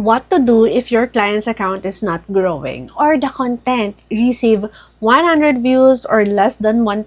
What to do if your client's account is not growing or the content receive 100 views or less than 1,000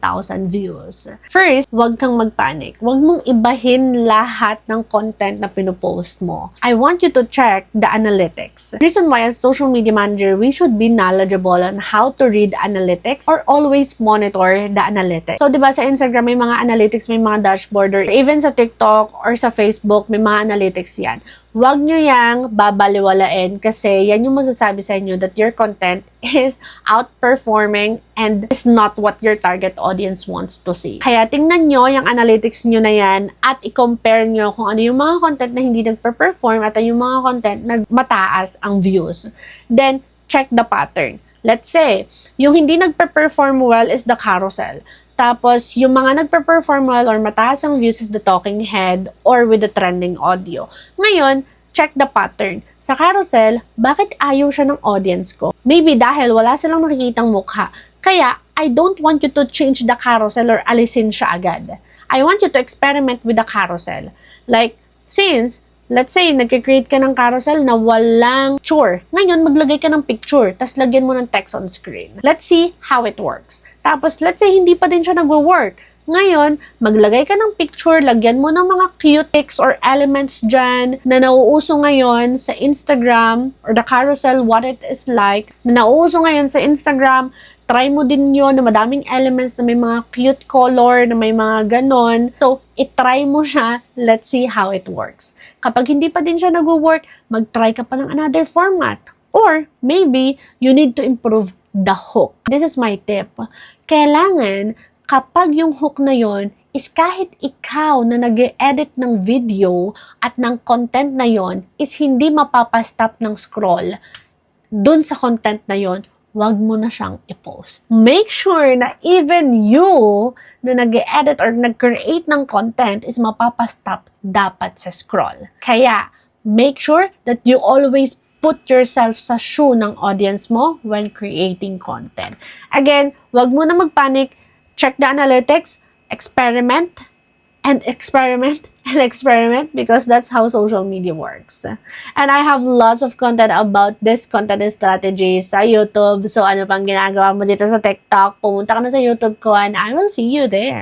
views. First, huwag kang magpanic. Huwag mong ibahin lahat ng content na pinupost mo. I want you to check the analytics. Reason why as social media manager, we should be knowledgeable on how to read analytics or always monitor the analytics. So, di ba sa Instagram may mga analytics, may mga dashboard, or even sa TikTok or sa Facebook, may mga analytics yan. Huwag nyo yang babaliwalain kasi yan yung magsasabi sa inyo that your content is outperforming and is not what your target audience wants to see. Kaya tingnan nyo yung analytics nyo na yan at i-compare nyo kung ano yung mga content na hindi nagpe-perform at yung mga content na mataas ang views. Then, check the pattern. Let's say, yung hindi nagpe-perform well is the carousel. Tapos, yung mga nagpe-perform well or mataas ang views is the talking head or with the trending audio. Ngayon, check the pattern. Sa carousel, bakit ayaw siya ng audience ko? Maybe dahil wala silang nakikitang mukha. Kaya, I don't want you to change the carousel or alisin siya agad. I want you to experiment with the carousel. Like, since let's say, nag-create ka ng carousel na walang picture. Ngayon, maglagay ka ng picture, tas lagyan mo ng text on screen. Let's see how it works. Tapos, let's say, hindi pa din siya nagwo-work. Ngayon, maglagay ka ng picture, lagyan mo ng mga cute pics or elements dyan na nauuso ngayon sa Instagram or the carousel, what it is like, na nauuso ngayon sa Instagram. Try mo din yun na madaming elements na may mga cute color, na may mga ganon. So, itry mo siya. Let's see how it works. Kapag hindi pa din siya nag-work, mag-try ka pa ng another format. Or, maybe, you need to improve the hook. This is my tip. Kailangan, kapag yung hook na yon is kahit ikaw na nag-edit ng video at ng content na yon is hindi mapapastop ng scroll dun sa content na yon, wag mo na siyang i-post. Make sure na even you na nag-edit or nag-create ng content is mapapastop dapat sa scroll. Kaya, make sure that you always put yourself sa shoe ng audience mo when creating content. Again, wag mo na magpanic. Check the analytics, experiment, and experiment, and experiment because that's how social media works. And I have lots of content about this content strategies sa YouTube. So, ano pang ginagawa mo dito sa TikTok? Pumunta ka na sa YouTube ko and I will see you there.